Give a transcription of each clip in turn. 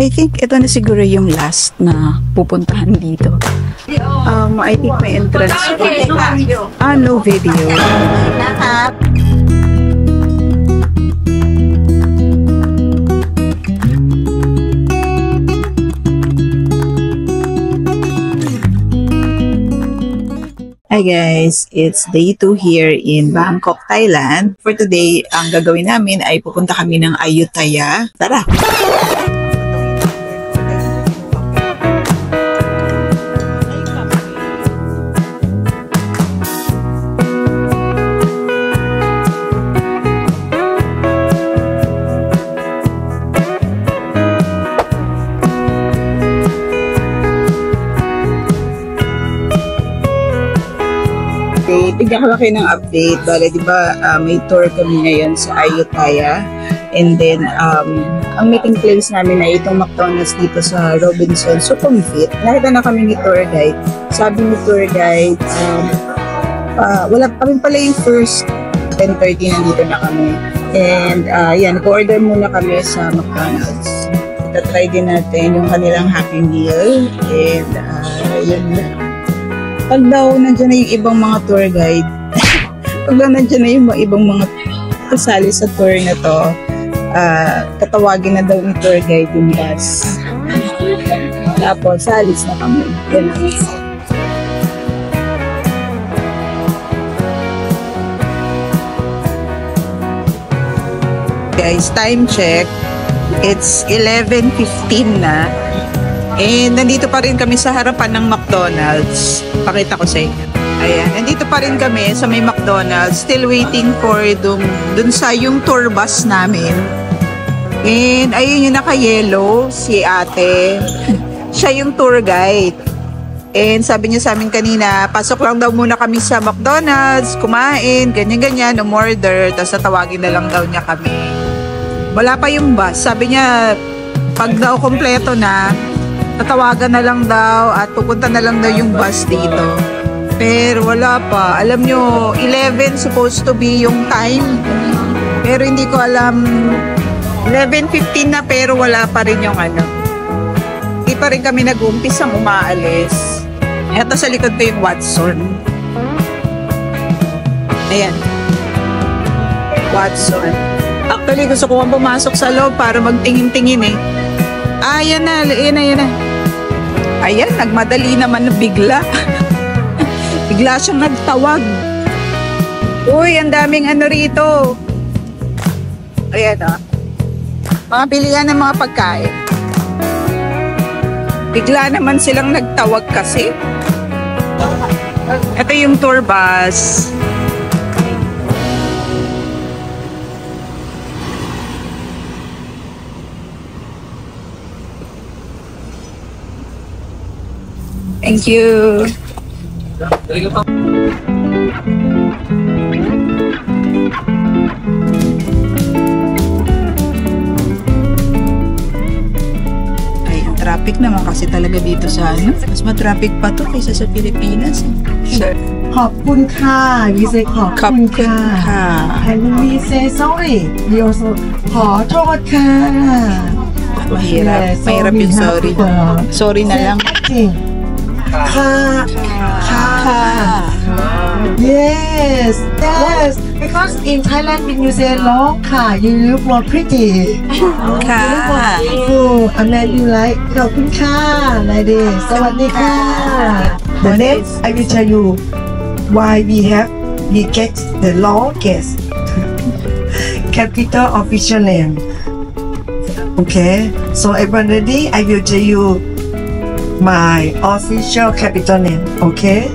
I think ito na siguro yung last na pupuntahan dito. I think may entrance. No video. Hi guys, it's day 2 here in Bangkok, Thailand. For today, ang gagawin namin ay pupunta kami ng Ayutthaya. Tara! Bigyan ko lang kayo ng update. Bale, di ba, may tour kami ngayon sa Ayutthaya. And then, ang meeting place namin ay itong McDonald's dito sa Robinson Sukhumvit. Nakita na kami ni tour guide. Sabi ni tour guide, wala kami pala yung first 10:30 nandito na kami. And, yan, nag-order muna kami sa McDonald's. Itatry din natin yung kanilang Happy Meal. And, yun na. Pag daw nandiyan na yung ibang mga tour guide, pag daw nandiyan na yung ibang mga kasali sa tour na to, tatawagin na daw yung tour guide yung bus. Tapos, salis na kami. Yan. Guys, time check. It's 11:15 na. And nandito pa rin kami sa harapan ng McDonald's. Pakita ko sa inyo. Ayan, nandito pa rin kami sa may McDonald's. Still waiting for dun sa yung tour bus namin. And ayun yung naka-yellow, si ate. Siya yung tour guide. And sabi niya sa amin kanina, pasok lang daw muna kami sa McDonald's, kumain, ganyan-ganyan, umorder. Tapos tatawagin na lang daw niya kami. Wala pa yung bus. Sabi niya, pag daw kompleto na, tatawagan na lang daw at pupunta na lang daw yung bus dito. Pero wala pa. Alam nyo, 11 supposed to be yung time. Pero hindi ko alam. 11:15 na pero wala pa rin yung ano. Hindi pa rin kami nag-umpisang umaalis. Eto sa likod ko yung Watson. Ayan. Watson. Actually, gusto ko pumasok sa loob para magtingin-tingin eh. Ayan na, ayan na, ayan na. Ayan, nagmadali naman na bigla. Bigla siyang nagtawag. Uy, ang daming ano rito. Ayan o. Mga bilihan ng mga pagkain. Bigla naman silang nagtawag kasi. Ito yung tour bus. Thank you. Ay, ang traffic naman kasi talaga dito sa ano. Mas ma-traffic pa to kaysa sa Pilipinas. Sure. ขอบคุณค่ะ we say ขอบคุณค่ะ and we say sorry we also ขอโทษค่ะ Mahirap. Yes, so Mahirap yung sorry. Sorry na lang. ค่ะ yes yes because in Thailand when you say ร้องค่ะ you look more pretty ค่ะ and then you like ขอบคุณค่ะ like this สวัสดีค่ะ the next I will tell you why we get the longest capital official name. Okay, so everyone ready? I will tell you my official capital name. Okay,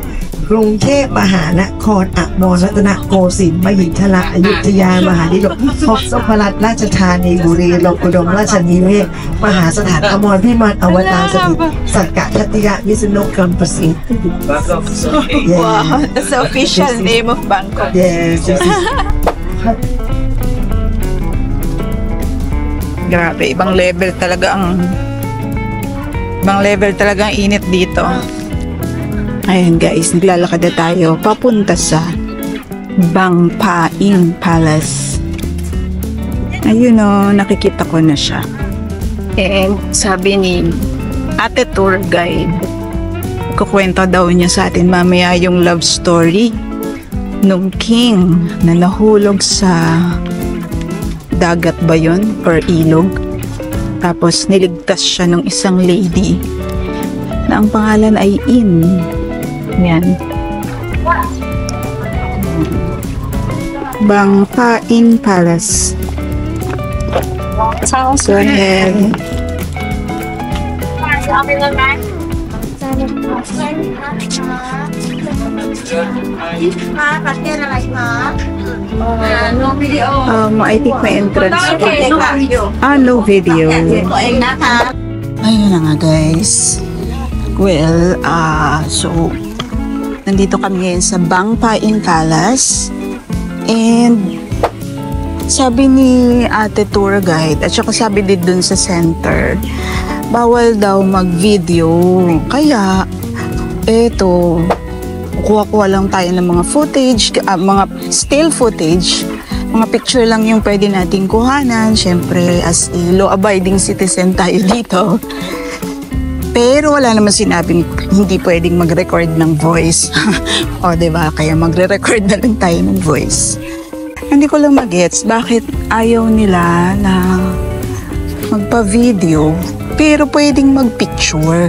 กรุงเทพมหานครอมรรัตนโกสินทร์มหิทราอยุธยามหาดิลกพบสพรัตน์ราชธานีบุรีรัมย์อุดมราชนิเวศมหาสถานอมรพิมานอวตารสถิตสักกะทัตติยะวิษณุกรรมประสิทธิ์ Wow, that's the official name of Bangkok. Yes, this is Grabe, ibang level talaga ang init dito. Ayun guys, naglalakad na tayo papunta sa Bang Paing Palace. Ayun o, nakikita ko na siya. And sabi ni ate tour guide, kukwento daw niya sa atin mamaya yung love story nung king na nahulog sa dagat ba yun? Or ilog. Tapos niligtas siya ng isang lady na ang pangalan ay In. Yan. Bangpain Palace. Go ahead. I think may entrance. No video. Ayun na nga guys. Well, so nandito kami ngayon sa Bangpain Palace. And sabi ni ate tour guide at saka sabi din dun sa center, bawal daw mag-video. Kaya eto, kuha-kuha lang tayo ng mga footage, mga still footage, mga picture lang yung pwede nating kuhanan. Syempre, as a law-abiding citizen tayo dito. Pero wala naman sinabing hindi pwedeng mag-record ng voice. O, diba? Kaya magre-record na lang tayo ng voice. Hindi ko lang magets bakit ayaw nila na magpa-video, pero pwedeng mag-picture.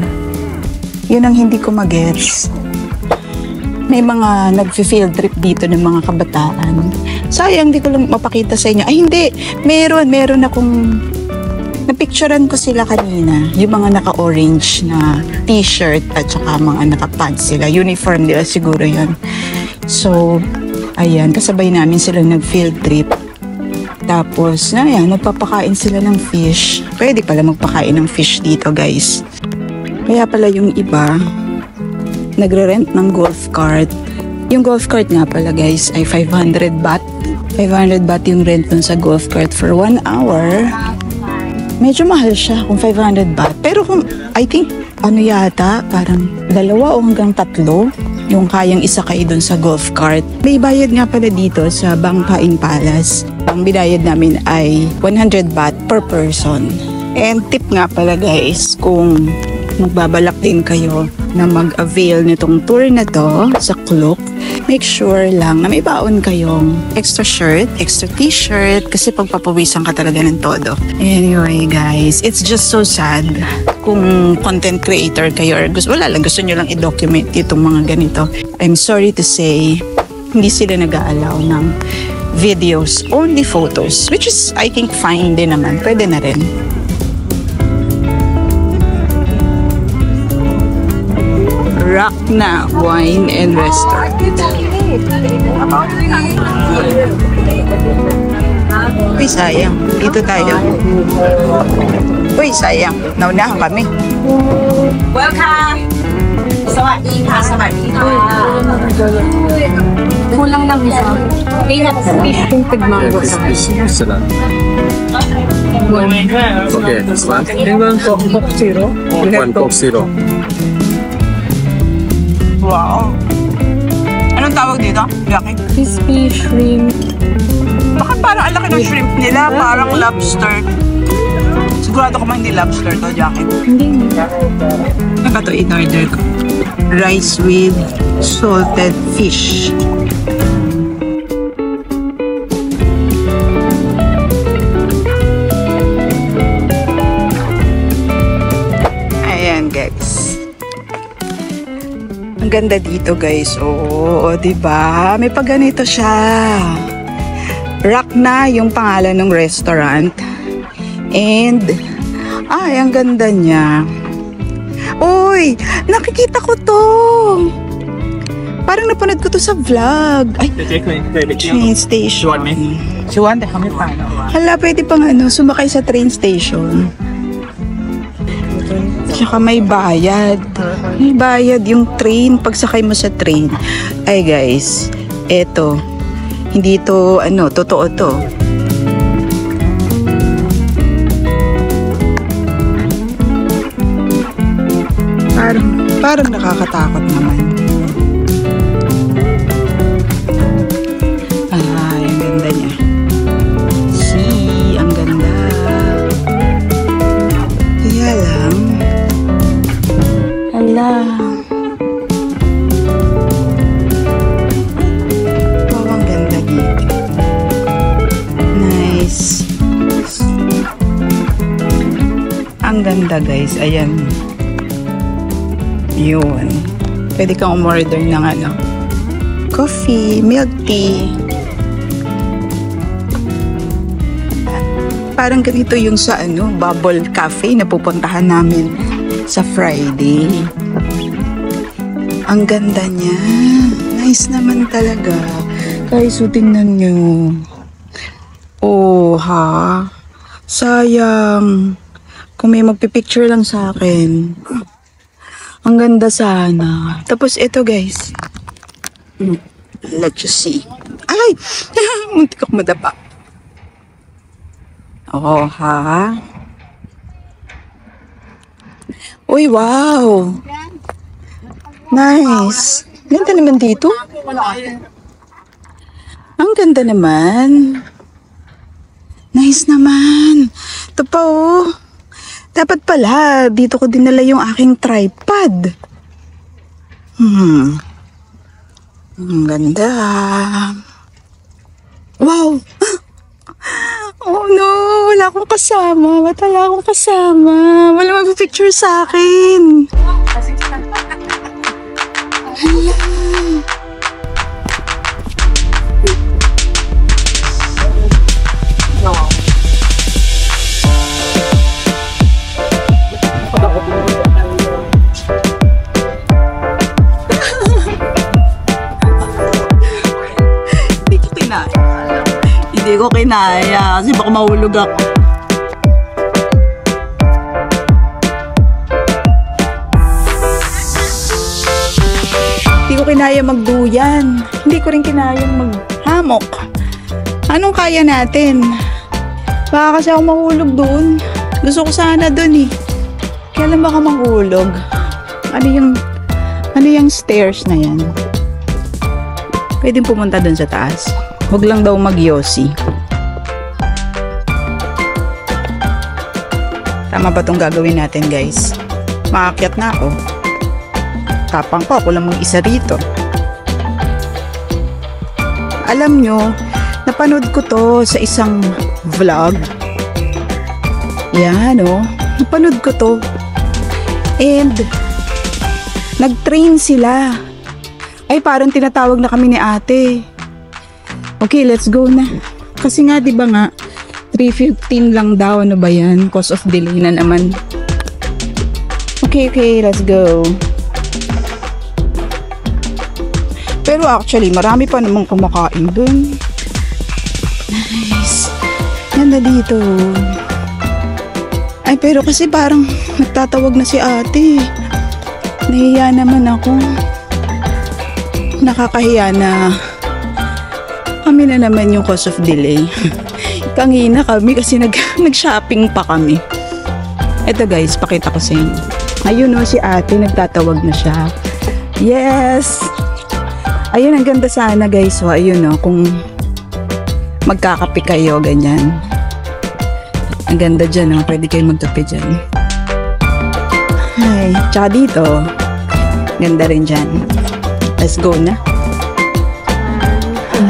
Yun ang hindi ko magets. May mga nag-field trip dito ng mga kabataan. Sayang, hindi ko lang mapakita sa inyo. Ay, hindi. Meron akong napicturean ko sila kanina. Yung mga naka-orange na t-shirt at saka mga naka-pants sila. Uniform nila siguro yun. So, ayan, kasabay namin sila nag-field trip. Tapos, ayan, nagpapakain sila ng fish. Pwede pala magpakain ng fish dito, guys. Kaya pala yung iba, nagre-rent ng golf cart. Yung golf cart nga pala, guys, ay 500 baht. 500 baht yung rent dun sa golf cart for 1 hour. Medyo mahal siya kung 500 baht. Pero kung, I think, ano yata, parang 2 o hanggang 3 yung kayang isakay dun sa golf cart. May bayad nga pala dito sa Bangpain Palace. Ang binayad namin ay 100 baht per person. And tip nga pala guys, kung magbabalak din kayo na mag-avail nitong tour na to sa Kluk, make sure lang na may baon kayong extra shirt, extra t-shirt, kasi pagpapawisan ka talaga ng todo. Anyway guys, it's just so sad kung content creator kayo or gusto nyo lang i-document itong mga ganito. I'm sorry to say, hindi sila nag-aalaw ng videos, only photos, which is I think fine din naman, pwede na rin. Rakna Wine and Restaurant. Uy, sayang. Dito tayo. Uy, sayang. Naunahan kami. Welcome! สวัสดีค่ะ สวัสดีค่ะ Kulang lang isa. Peanut fish yung pigmango sa fish. Excellent. Okay, this one. One Coke Zero. One Coke Zero. Wow. Anong tawag dito? Jackie? Crispy shrimp. Bakit parang ang laki ng shrimp nila? Parang lobster. Sigurado ko man hindi lobster to, Jackie. Hindi. Ano ba ito in-order ko? Rice with salted fish. Ayan guys. Ang ganda dito guys. Oo, diba? May pagganito siya. Rakna yung pangalan ng restaurant. And, ay, ang ganda niya. Uy, nakikita ko to. Parang napanood ko to sa vlog. Ay, train station. Hala, pwede pang sumakay sa train station. Tsaka may bayad. May bayad yung train pagsakay mo sa train. Ay guys, eto. Hindi to, totoo to. Parang nakakatakot naman. Ay, ang ganda niya. See, ang ganda. lang. Hala. Wow, ang ganda dito. Nice. Ang ganda guys. Ayan. Yun. Pwede kang umorder ng ano, coffee, milk tea. Parang ganito yung sa ano, Bubble Cafe na pupuntahan namin sa Friday. Ang ganda niya. Nice naman talaga. Guys, so tingnan nyo. Oh, ha? Sayang. Kung may magpipicture lang sa akin. Ang ganda sana. Tapos ito guys. Let you see. Ay! Muntik ako madapa. Oh, ha? Uy, wow! Nice! Ganda naman dito. Ang ganda naman. Nice naman. Ito pa, oh. Dapat pala, dito ko dinala yung aking tripod. Ang ganda. Wow! Oh no, wala akong kasama. Wala akong kasama. Wala mag-picture sa akin. Hala. Hindi ko kinaya kasi baka mahulog ako. Hindi ko kinaya magduyan. Hindi ko rin kinaya maghamok. Anong kaya natin? Baka kasi ako mahulog doon. Gusto ko sana doon eh. Kaya lang baka mahulog. Ano yung stairs na yan? Pwedeng pumunta doon sa taas. Huwag lang daw mag-yosi. Tama ba itong gagawin natin guys? Maakyat na ako. Tapang ko, ako lang mag-isa rito. Alam nyo, napanood ko to sa isang vlog. Yan oh. Napanood ko to. And nag-train sila. Ay parang tinatawag na kami ni ate. Okay, let's go na. Kasi nga, di ba nga, 3:15 lang daw. Ano ba yan? Cause of delay na naman. Okay, let's go. Pero actually, marami pa namang kumakain dun. Nice. Ganda dito. Ay, pero kasi parang nagtatawag na si ate. Nahiya naman ako. Nakakahiya na kami na naman yung cause of delay. Kangina kami kasi nag-shopping pa kami. Eto guys, pakita ko sa inyo. Ayun o, si ate nagtatawag na siya. Yes! Ayun, ang ganda sana guys. So, ayun o, kung magkakape kayo, ganyan. Ang ganda dyan o, pwede kayo magkape dyan. Ay, tsaka dito, ganda rin dyan. Let's go na.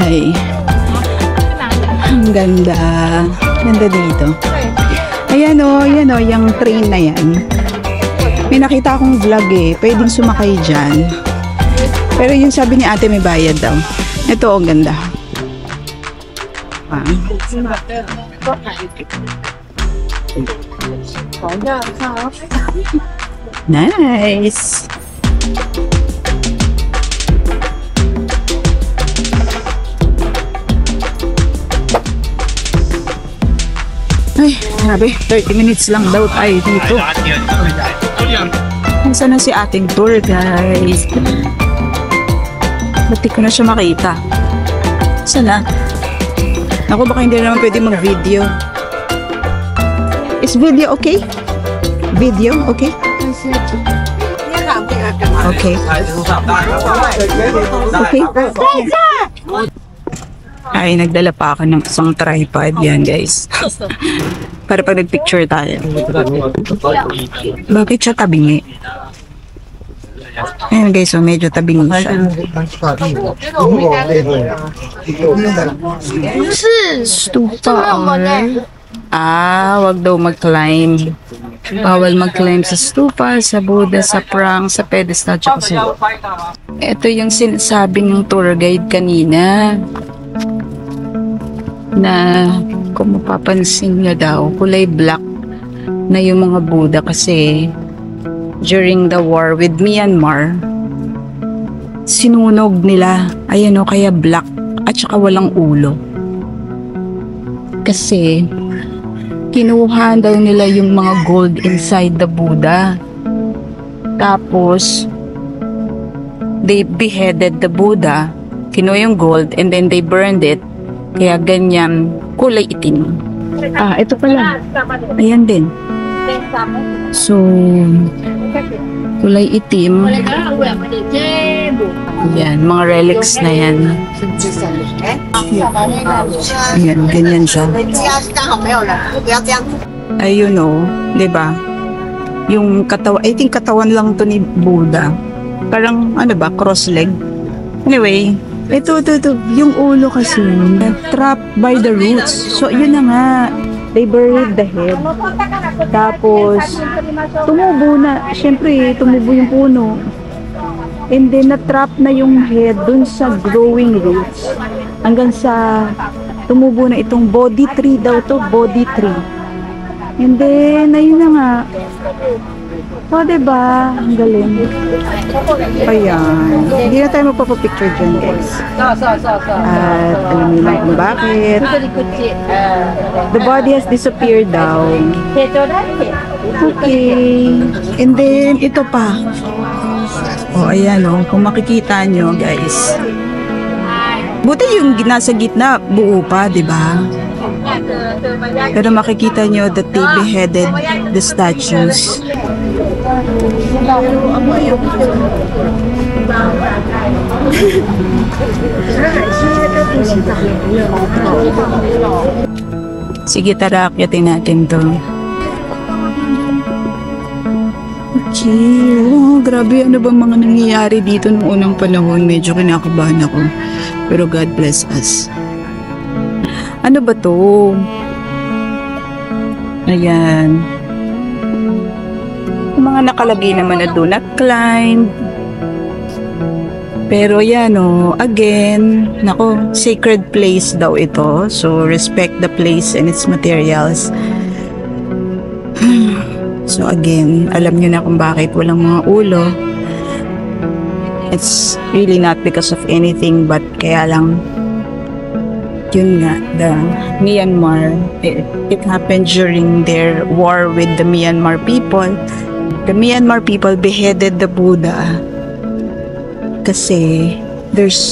Ay, ang ganda. Ganda dito. Ayan o, yung train na yan. May nakita akong vlog eh. Pwedeng sumakay dyan. Pero yung sabi ni ate may bayad daw. Ito, ang ganda. Nice. Ay, grabe, 30 minutes lang daw tayo dito. Nasaan na si ating tour, guys? Ba't di ko na siya makita? Saan na? Naku, baka hindi naman pwede mag-video. Is video okay? Video, okay? Okay. Okay. Ay, nagdala pa ako ng isang tripod. Yan, guys. Para pag nagpicture tayo. Bakit siya tabingi? Ayan, guys. So, medyo tabingi siya. Stupa. Wag daw mag-climb. Bawal mag-climb sa stupa, sa Buddha, sa prang, sa pedestal, tsaka sa... Ito yung sinasabi ng tour guide kanina. Na kung mapapansin nyo daw, kulay black na yung mga Buddha kasi during the war with Myanmar, sinunog nila. Ayan o, kaya black at saka walang ulo. Kasi kinuha daw nila yung mga gold inside the Buddha. Tapos they beheaded the Buddha, kinuha yung gold, and then they burned it. Kaya ganyan, kulay itim. Ito pala. Ayan din. So, kulay itim. Yan, mga relics na yan. Ayan, ganyan siya. Ayun o, diba? Yung katawan, I think katawan lang to ni Buddha. Parang, ano ba, cross-leg. Anyway, ito, yung ulo kasi, trapped by the roots. So, yun na nga, they buried the head. Tapos, tumubo na, syempre, tumubo yung puno. And then, na-trap na yung head dun sa growing roots. Hanggang sa, tumubo na itong body tree daw to, body tree. And then, ayun na nga. So, diba? Ang galing. Ayan. Hindi na tayo magpapapicture dyan, guys. At alam niyo na kung bakit. The body has disappeared daw. Okay. And then, ito pa. Ayan o. Kung makikita nyo, guys. Buti yung nasa gitna, buo pa, diba? Pero makikita nyo that they beheaded the statues. Sige, tara, akyatin natin to. Okay. Grabe, ano ba mga nangyayari dito nung unang panahon? Medyo kinakabahan ako. Pero God bless us. Ano ba to? Ayan. Yung mga nakalagay naman na do not climb. Pero yan again, nako, sacred place daw ito. So, respect the place and its materials. So, again, alam nyo na kung bakit walang mga ulo. It's really not because of anything, but kaya lang, yun nga, the Myanmar, it happened during their war with the Myanmar people. The Myanmar people beheaded the Buddha kasi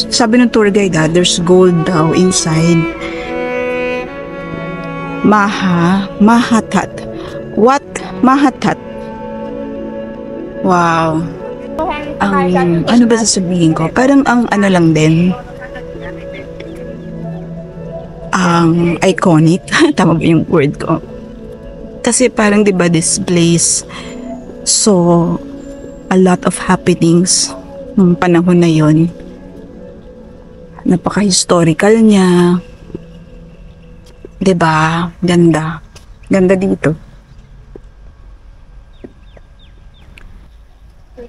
sabi ng tour guide there's gold daw inside. Mahatat. What? Mahatat. Wow. Ano ba sasabihin ko? Parang ang ano lang din, ang iconic. Tama ba yung word ko? Kasi parang diba this place so a lot of happenings nung panahon na yon. Napaka-historical niya. Diba? Ganda. Ganda dito.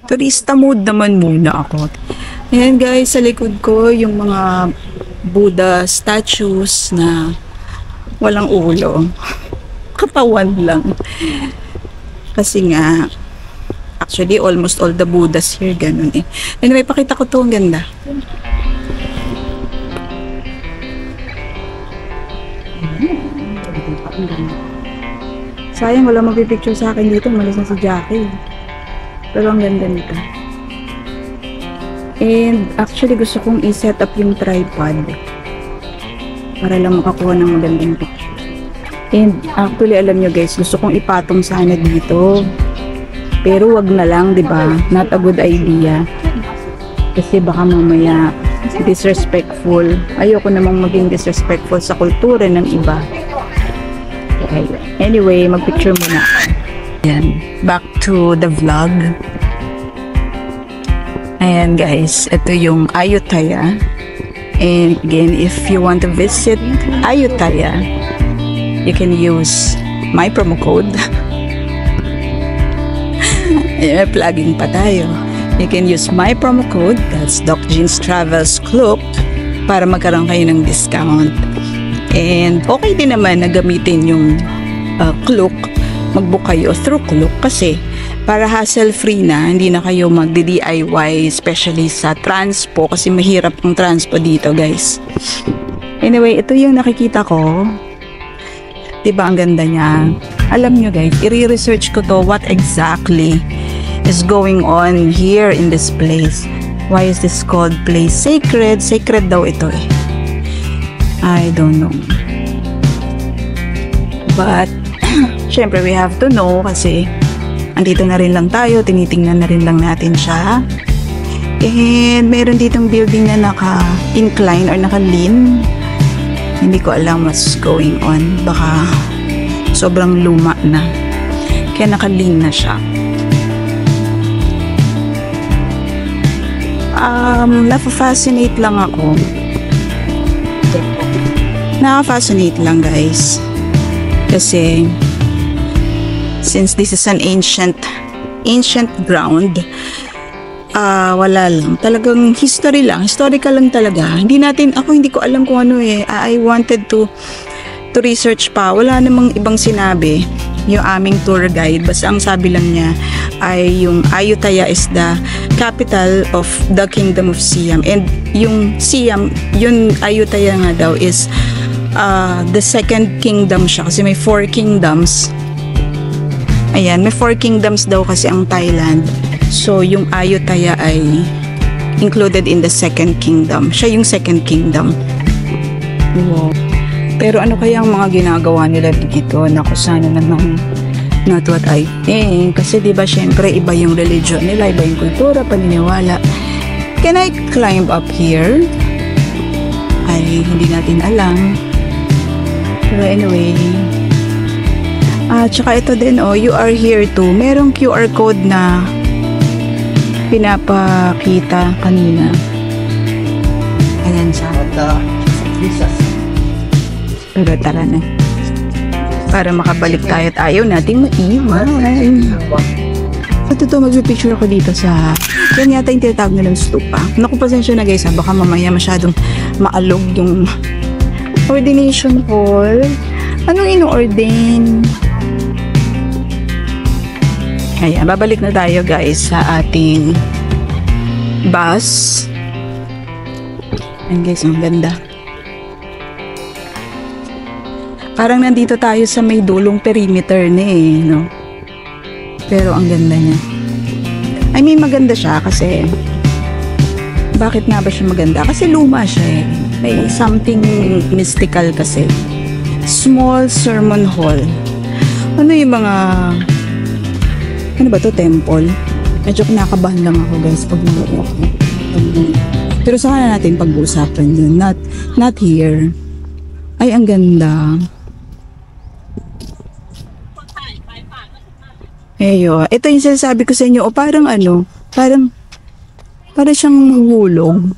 Turista mood naman muna ako. Ayan guys, sa likod ko yung mga Buddha statues na walang ulo. Katawan lang. Kasi nga, actually almost all the Buddhas here, ganun eh. Anyway, pakita ko to, ang ganda. Sayang, wala magpipicture sa akin dito. Malis na si Jackie. Pero ang ganda nito. And actually gusto kong i-set up yung tripod para lang makakuha ng magandang picture. And actually alam nyo guys, gusto kong ipatong sana dito. Pero wag na lang, 'di ba? Not a good idea. Kasi baka mamaya disrespectful. Ayoko namang maging disrespectful sa kultura ng iba. Okay. Anyway, magpicture muna. Ayan. Back to the vlog. Ayan guys, ito yung Ayutthaya. And again, if you want to visit Ayutthaya, you can use my promo code. May plugging pa tayo. You can use my promo code, that's Doc Jeans Travels Klook, para magkaroon kayo ng discount. And okay din naman na gamitin yung Klook, mag-book kayo through Klook kasi para hassle-free na, hindi na kayo magdi-DIY, especially sa transpo kasi mahirap ang transpo dito guys. Anyway, ito yung nakikita ko. Diba ang ganda niya? Alam nyo guys, i-research ko to what exactly is going on here in this place. Why is this called place sacred? Sacred daw ito eh. I don't know. But, syempre we have to know kasi andito na rin lang tayo, tinitingnan na rin lang natin siya. And meron ditong building na naka-incline or naka-lean. Hindi ko alam what's going on. Baka sobrang luma na. Kaya naka-lean na siya. Napafascinate lang ako. Nakafascinate lang guys. Kasi since this is an ancient ground, wala lang. Talagang history lang. Historical lang talaga. Hindi ko alam kung ano eh. I wanted to research pa. Wala namang ibang sinabi yung aming tour guide. Basta ang sabi lang niya ay yung Ayutthaya is the capital of the Kingdom of Siam. And yung Siam, yung Ayutthaya nga daw is the second kingdom siya. Kasi may 4 kingdoms. Ayan, may 4 kingdoms daw kasi ang Thailand. So, yung Ayutthaya ay included in the second kingdom. Siya yung second kingdom. Wow. Pero ano kaya ang mga ginagawa nila dito? Naku, sana naman not what I think. Kasi diba, syempre, iba yung religion nila, iba yung kultura, paniniwala. Can I climb up here? Ay, hindi natin alam. Pero anyway, tsaka ito din, you are here too. Merong QR code na pinapakita kanina. Ayan siya. Pero tara na. Para makabalik tayo at ayaw nating maiwan. At ito, mag-picture ako dito sa... Yan yata yung tinatawag nilang stupa. Naku, pasensya na guys, baka mamaya masyadong maalog yung ordination hall. Anong ino-ordain? Ayan, babalik na tayo guys sa ating bus. Ayan guys, ang ganda. Parang nandito tayo sa may dulong perimeter na eh, no? Pero ang ganda niya. I mean, maganda siya kasi... Bakit nga ba siya maganda? Kasi luma siya eh. May something mystical kasi. Small sermon hall. Ano yung mga... Ano ba to? Temple? Medyo kinakabahan lang ako guys pag nalala ako. Pero saka na natin pag-uusapan yun. Not here. Ay, ang ganda. Eyo, ito yung sinasabi ko sa inyo. O parang ano, parang siyang mahulog.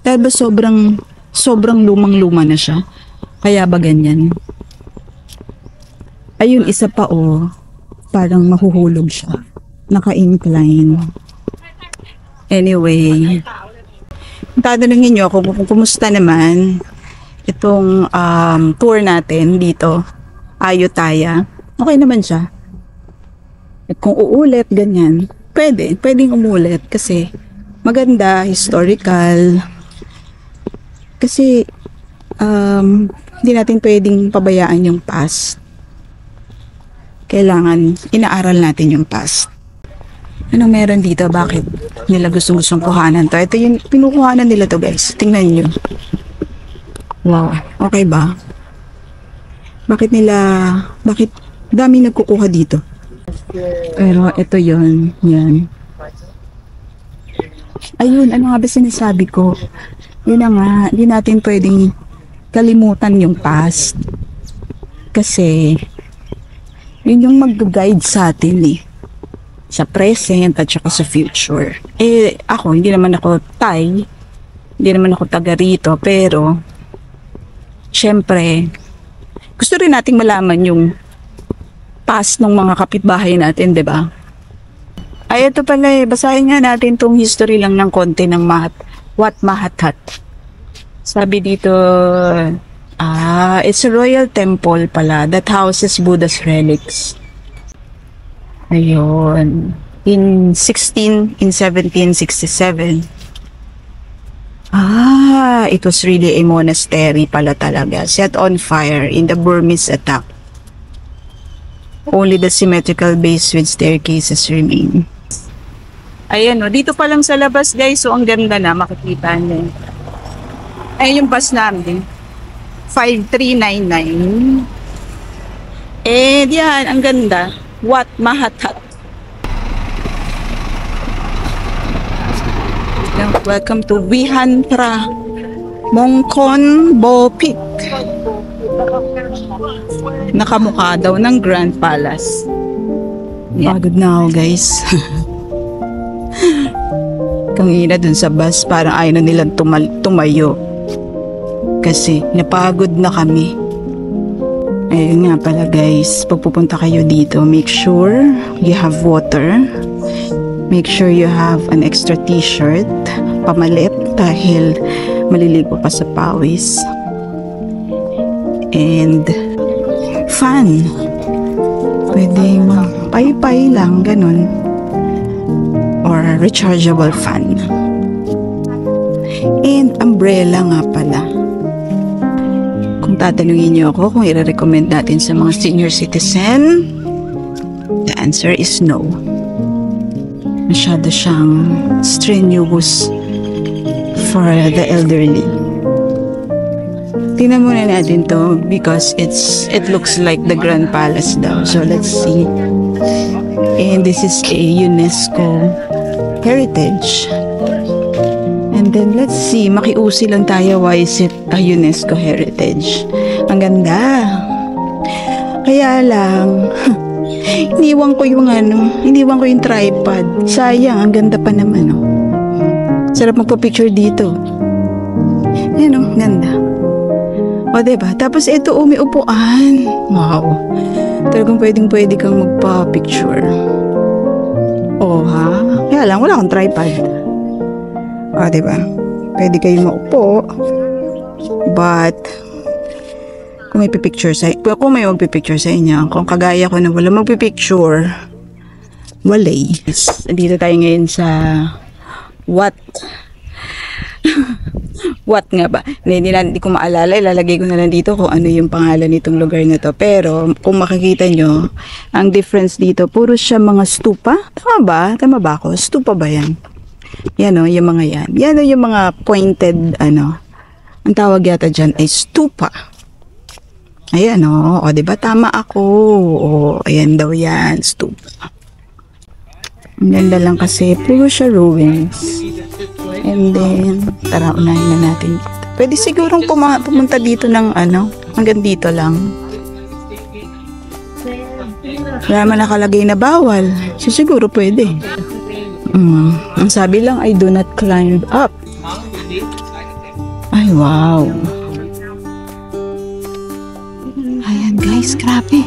Dahil ba sobrang lumang-luma na siya. Kaya ba ganyan? Ayun, isa pa parang mahuhulog siya. Naka-incline. Anyway, tatanungin nyo kung kumusta naman itong tour natin dito, Ayutthaya. Okay naman siya. At kung uulit, ganyan, pwedeng umulit kasi maganda, historical. Kasi hindi natin pwedeng pabayaan yung past. Kailangan inaaral natin yung past. Anong meron dito? Bakit nila gustong kuhanan to? Ito yung pinukuhanan nila to guys. Tingnan nyo. Wow. Okay ba? Bakit dami nagkukuha dito? Pero ito yon, yan. Ayun, ano nga ba sinasabi ko? Yun na nga, hindi natin pwedeng kalimutan yung past. Kasi, yun yung mag-guide sa atin eh. Sa present at saka sa future. Eh, ako, hindi naman ako Thai. Hindi naman ako taga rito. Pero, syempre, gusto rin nating malaman yung past ng mga kapitbahay natin, di ba? Ay, ito pala eh. Basahin nga natin tong history lang ng konti ng Wat Mahathat. Sabi dito, it's a royal temple pala that houses Buddha's relics. Ayun. In 1767. It was really a monastery pala talaga. Set on fire in the Burmese attack. Only the symmetrical base with staircases remain. Ayan o, dito pa lang sa labas guys, so ang ganda na, makikita niyo. Ayan yung bus namin. 5399. And yan, ang ganda. Wat Mahathat. Welcome to Vihantra Mongkon Bo Peak. Nakamukha daw ng Grand Palace. Pagod na ako guys. Kangina dun sa bus, parang ayaw na nilang tumayo. Kasi napagod na kami. Ayun nga pala guys, pag pupunta kayo dito, make sure you have water. Make sure you have an extra t-shirt, pamalit dahil maliligo pa sa pawis. And fan. Pwede pay-pay lang, ganun. Or rechargeable fan. And umbrella nga pala. Kung tatanungin niyo ako kung i-recommend natin sa mga senior citizen, the answer is no. Masyado siyang strenuous for the elderly. Tingnan muna natin to because it looks like the Grand Palace daw. So let's see. And this is a UNESCO heritage. And then let's see, makiusi lang tayo, why is it a UNESCO heritage? Ang ganda. Kaya lang, iniwan ko yung tripod. Sayang, ang ganda pa naman. Sarap magpa-picture dito. Yan o, ganda. O, diba? Tapos ito, may upuan. Wow. Talagang pwede kang magpa-picture. O, ha? Kaya lang, wala akong tripod. O, diba? Pwede kayong maupo. But, kung may magpipicture sa inyo, kung kagaya ko na wala magpipicture, walay. Dito tayo ngayon sa Wat nga ba? Hindi ko maalala, ilalagay ko na lang dito kung ano yung pangalan nitong lugar na to. Pero kung makikita nyo, ang difference dito, puro siya mga stupa. Tama ba? Tama ba ako? Stupa ba yan? Yan o, yung mga yan. Yan o yung mga pointed, ang tawag yata dyan ay stupa. Ayan o, diba tama ako? O, ayan daw yan, stupa. Ang ganda lang kasi, puro siya ruins. And then, tara, unahin na natin. Pwede sigurong pumunta dito ng hanggang dito lang. Wala man nakalagay na bawal. So, siguro pwede. Ang sabi lang ay do not climb up. Ay, wow. Ayan guys, grabe.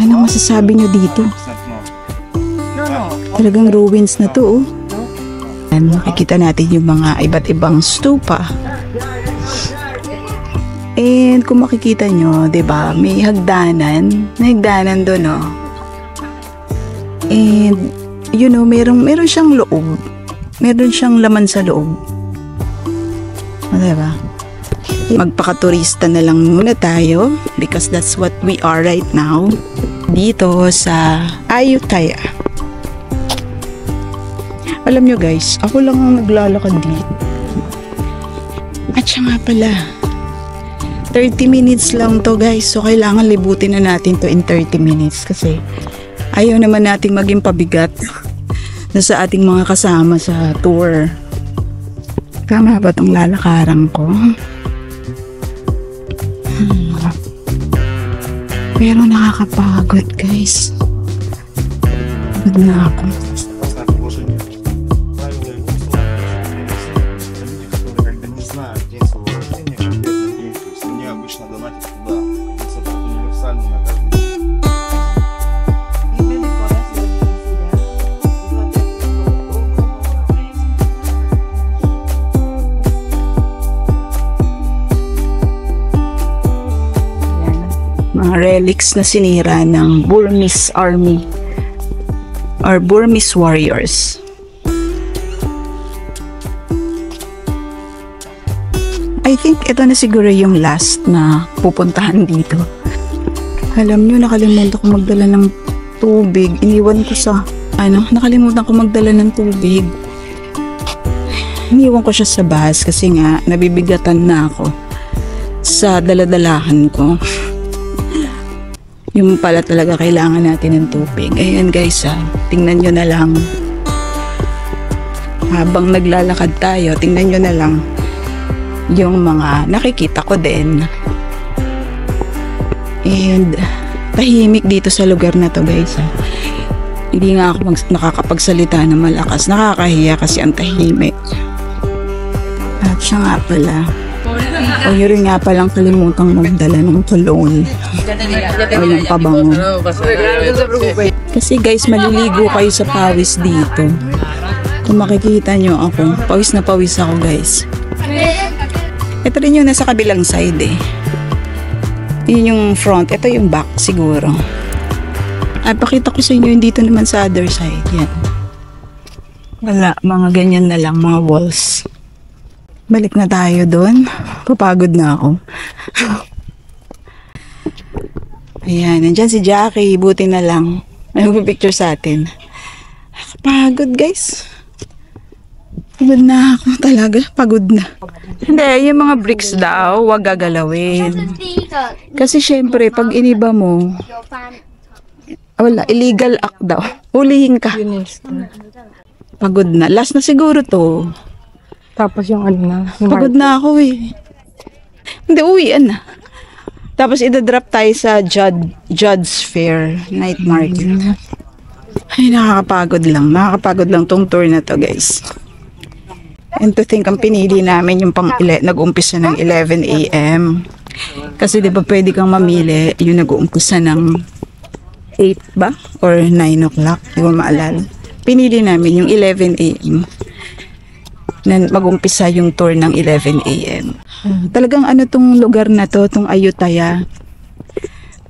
Anong masasabi nyo dito? Talagang ruins na to, oh. And makikita natin yung mga iba't ibang stupa. And kung makikita nyo, diba, may hagdanan. May hagdanan doon, oh. And, meron siyang loob. Meron siyang laman sa loob. Diba? Magpakaturista na lang muna tayo because that's what we are right now. Dito sa Ayutthaya. Alam nyo guys, ako lang ang naglalakad dito. At siya nga pala, 30 minutes lang to guys. So kailangan libutin na natin to in 30 minutes kasi ayaw naman nating maging pabigat na sa ating mga kasama sa tour. Tama ba itong lalakaran ko? Pero nakakapagod, guys. Pagod na ako. Когда не знают день своего рождения, конкретный день, то есть они обычно донатят туда. Это универсально на каждый день. Mga relics na sinira ng Burmese Army or Burmese warriors. I think ito na siguro yung last na pupuntahan dito. Alam nyo, nakalimutan ko magdala ng tubig. Iniwan ko sa, nakalimutan ko magdala ng tubig. Iniwan ko siya sa bus kasi nga, nabibigatan na ako sa daladalahan ko. Yung pala talaga kailangan natin ng tubig. Ayan guys, tingnan nyo na lang. Habang naglalakad tayo, tingnan nyo na lang yung mga nakikita ko din. And tahimik dito sa lugar na to guys. Hindi nga ako nakakapagsalita ng malakas. Nakakahiya kasi ang tahimik. At siya nga pala. O yun rin nga palang kalimutang magdala ng cologne. O yung pabango. Kasi guys, maliligo kayo sa pawis dito. Kung makikita nyo ako, pawis na pawis ako guys. Ito rin yung nasa kabilang side eh. Yun yung front. Ito yung back siguro. Ay, pakita ko sa inyo yung dito naman sa other side. Yan. Wala, mga ganyan na lang, mga walls. Balik na tayo doon. Papagod na ako. Ayan, nandyan si Jackie. Buti na lang. May magpipicture sa atin. Pagod guys. Pagod na ako talaga. Pagod na. Hindi, yung mga bricks daw, wag gagalawin. Kasi syempre, pag iniba mo, wala, illegal act daw. Hulihin ka. Pagod na. Last na siguro to. Tapos yung Pagod na ako eh. Hindi, uwian na. Tapos idadrop tayo sa Judd's Fair Night Market. Ay, nakakapagod lang. Nakakapagod lang tong tour na to guys. And to think, ang pinili namin yung nag-umpisa ng 11 a.m. Kasi di ba pwede kang mamili yung nag-uumpisa ng 8 ba? Or 9 o'clock? Di ba maalala? Pinili namin yung 11 a.m. na mag-umpisa yung tour ng 11 a.m. Talagang tong lugar na to, tong Ayutthaya.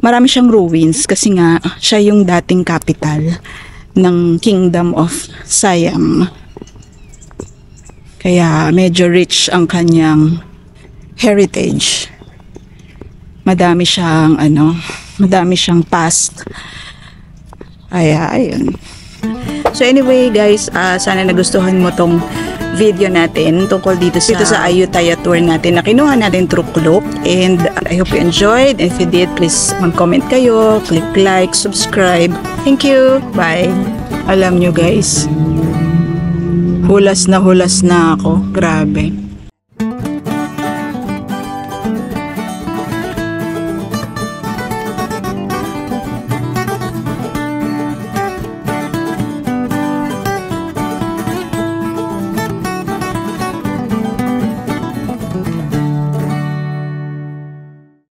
Marami siyang ruins kasi nga siya yung dating capital ng Kingdom of Siam. Kaya medyo rich ang kanyang heritage. Madami siyang past. Kaya ayun. So anyway guys, sana nagustuhan mo tong video natin tungkol dito sa Ayutthaya tour natin na kinuha natin through Klook. And I hope you enjoyed. If you did, please mag-comment kayo, click like, subscribe. Thank you. Bye. Alam nyo guys, hulas na ako. Grabe.